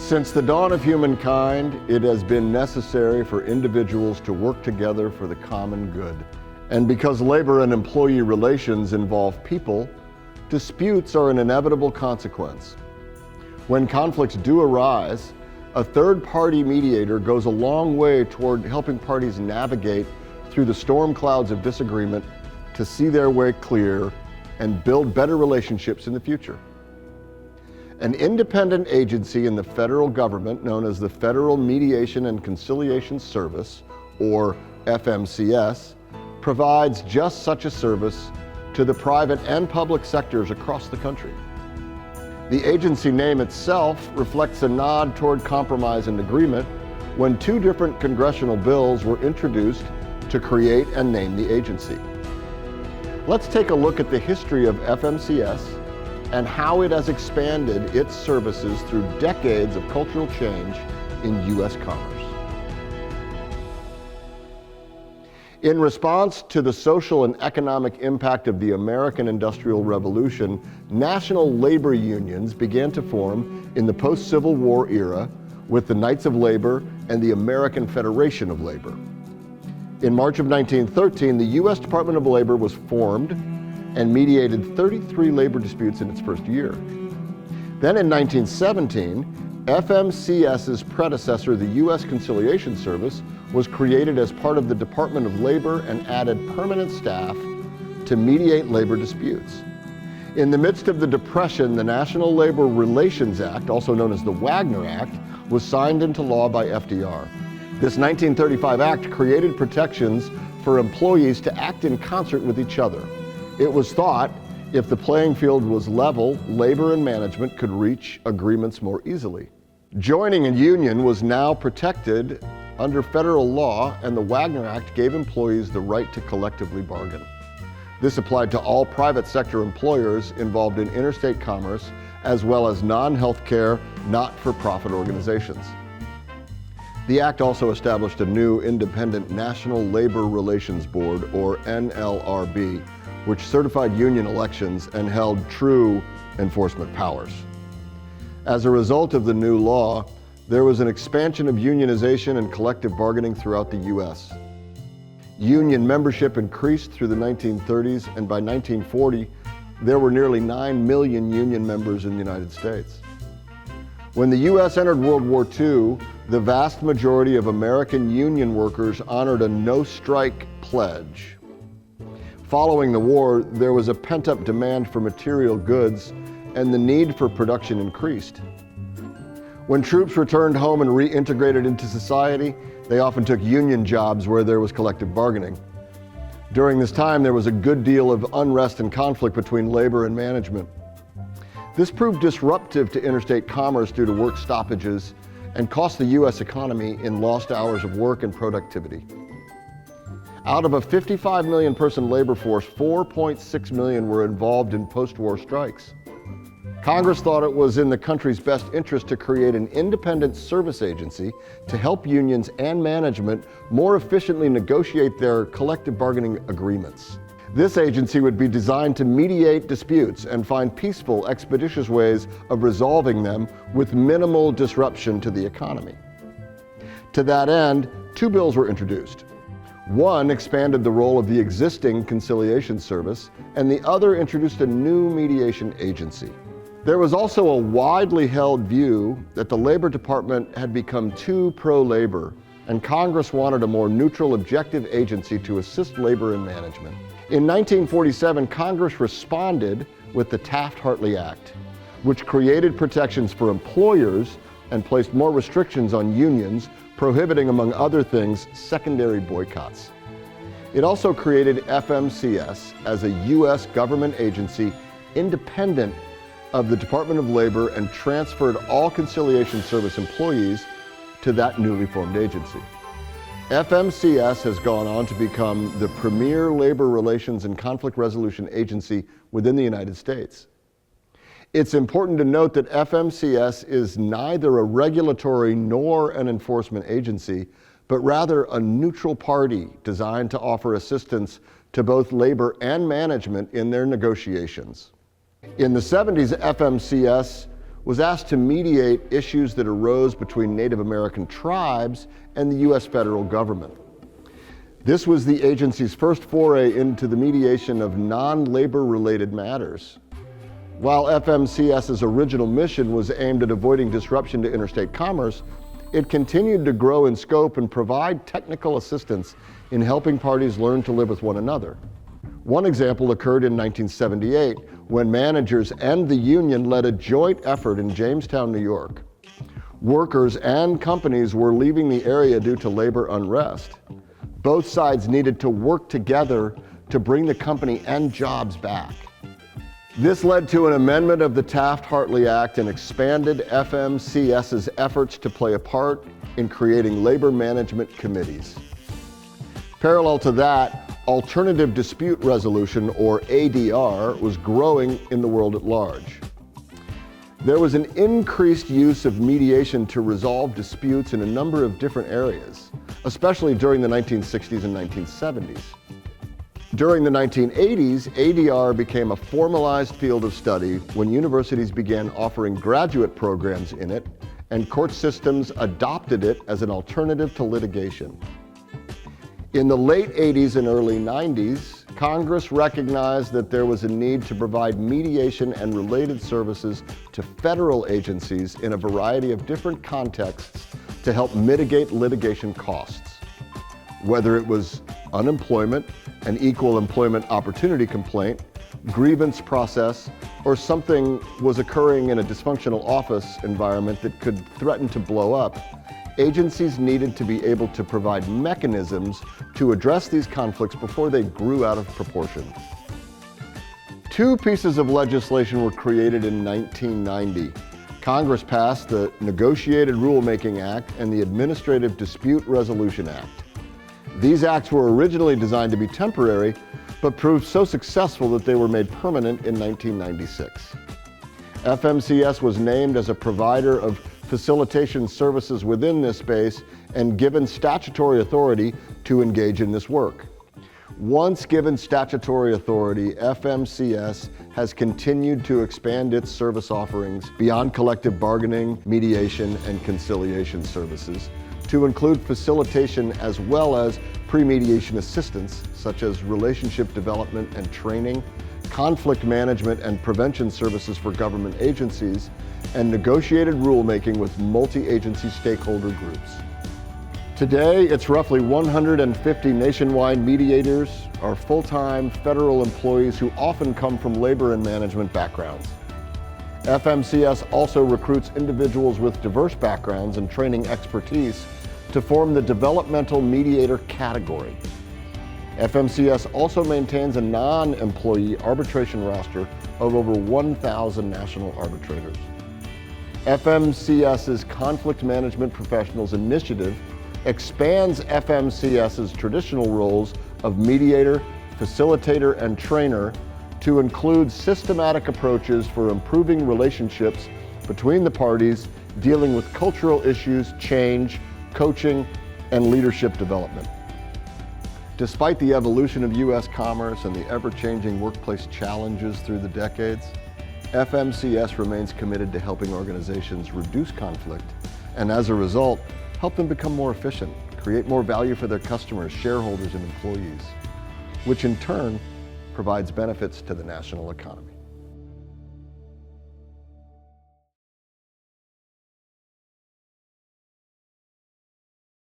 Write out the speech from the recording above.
Since the dawn of humankind, it has been necessary for individuals to work together for the common good. And because labor and employee relations involve people, disputes are an inevitable consequence. When conflicts do arise, a third-party mediator goes a long way toward helping parties navigate through the storm clouds of disagreement to see their way clear and build better relationships in the future. An independent agency in the federal government known as the Federal Mediation and Conciliation Service, or FMCS, provides just such a service to the private and public sectors across the country. The agency name itself reflects a nod toward compromise and agreement when two different congressional bills were introduced to create and name the agency. Let's take a look at the history of FMCS and how it has expanded its services through decades of cultural change in U.S. commerce. In response to the social and economic impact of the American Industrial Revolution, national labor unions began to form in the post-Civil War era with the Knights of Labor and the American Federation of Labor. In March of 1913, the U.S. Department of Labor was formed and mediated 33 labor disputes in its first year. Then in 1917, FMCS's predecessor, the U.S. Conciliation Service, was created as part of the Department of Labor and added permanent staff to mediate labor disputes. In the midst of the Depression, the National Labor Relations Act, also known as the Wagner Act, was signed into law by FDR. This 1935 act created protections for employees to act in concert with each other. It was thought if the playing field was level, labor and management could reach agreements more easily. Joining a union was now protected under federal law, and the Wagner Act gave employees the right to collectively bargain. This applied to all private sector employers involved in interstate commerce, as well as non-healthcare, not-for-profit organizations. The act also established a new independent National Labor Relations Board, or NLRB, which certified union elections and held true enforcement powers. As a result of the new law, there was an expansion of unionization and collective bargaining throughout the U.S. Union membership increased through the 1930s, and by 1940, there were nearly 9 million union members in the United States. When the U.S. entered World War II, the vast majority of American union workers honored a no-strike pledge. Following the war, there was a pent-up demand for material goods, and the need for production increased. When troops returned home and reintegrated into society, they often took union jobs where there was collective bargaining. During this time, there was a good deal of unrest and conflict between labor and management. This proved disruptive to interstate commerce due to work stoppages and cost the U.S. economy in lost hours of work and productivity. Out of a 55 million person labor force, 4.6 million were involved in post-war strikes. Congress thought it was in the country's best interest to create an independent service agency to help unions and management more efficiently negotiate their collective bargaining agreements. This agency would be designed to mediate disputes and find peaceful, expeditious ways of resolving them with minimal disruption to the economy. To that end, two bills were introduced. One expanded the role of the existing conciliation service, and the other introduced a new mediation agency. There was also a widely held view that the Labor Department had become too pro-labor, and Congress wanted a more neutral, objective agency to assist labor and management. In 1947, Congress responded with the Taft-Hartley Act, which created protections for employers and placed more restrictions on unions, prohibiting, among other things, secondary boycotts. It also created FMCS as a U.S. government agency independent of the Department of Labor and transferred all conciliation service employees to that newly formed agency. FMCS has gone on to become the premier labor relations and conflict resolution agency within the United States. It's important to note that FMCS is neither a regulatory nor an enforcement agency, but rather a neutral party designed to offer assistance to both labor and management in their negotiations. In the 70s, FMCS was asked to mediate issues that arose between Native American tribes and the U.S. federal government. This was the agency's first foray into the mediation of non-labor related matters. While FMCS's original mission was aimed at avoiding disruption to interstate commerce, it continued to grow in scope and provide technical assistance in helping parties learn to live with one another. One example occurred in 1978 when managers and the union led a joint effort in Jamestown, New York. Workers and companies were leaving the area due to labor unrest. Both sides needed to work together to bring the company and jobs back. This led to an amendment of the Taft-Hartley Act and expanded FMCS's efforts to play a part in creating labor management committees. Parallel to that, alternative dispute resolution, or ADR, was growing in the world at large. There was an increased use of mediation to resolve disputes in a number of different areas, especially during the 1960s and 1970s. During the 1980s, ADR became a formalized field of study when universities began offering graduate programs in it, and court systems adopted it as an alternative to litigation. In the late 80s and early 90s, Congress recognized that there was a need to provide mediation and related services to federal agencies in a variety of different contexts to help mitigate litigation costs. Whether it was unemployment, an equal employment opportunity complaint, grievance process, or something was occurring in a dysfunctional office environment that could threaten to blow up, agencies needed to be able to provide mechanisms to address these conflicts before they grew out of proportion. Two pieces of legislation were created in 1990. Congress passed the Negotiated Rulemaking Act and the Administrative Dispute Resolution Act. These acts were originally designed to be temporary, but proved so successful that they were made permanent in 1996. FMCS was named as a provider of facilitation services within this space and given statutory authority to engage in this work. Once given statutory authority, FMCS has continued to expand its service offerings beyond collective bargaining, mediation, and conciliation services to include facilitation as well as pre-mediation assistance, such as relationship development and training, conflict management and prevention services for government agencies, and negotiated rulemaking with multi-agency stakeholder groups. Today, it's roughly 150 nationwide mediators are full-time federal employees who often come from labor and management backgrounds. FMCS also recruits individuals with diverse backgrounds and training expertise to form the developmental mediator category. FMCS also maintains a non-employee arbitration roster of over 1,000 national arbitrators. FMCS's Conflict Management Professionals Initiative expands FMCS's traditional roles of mediator, facilitator, and trainer to include systematic approaches for improving relationships between the parties, dealing with cultural issues, change, coaching, and leadership development. Despite the evolution of U.S. commerce and the ever-changing workplace challenges through the decades, FMCS remains committed to helping organizations reduce conflict and, as a result, help them become more efficient, create more value for their customers, shareholders, and employees, which in turn provides benefits to the national economy.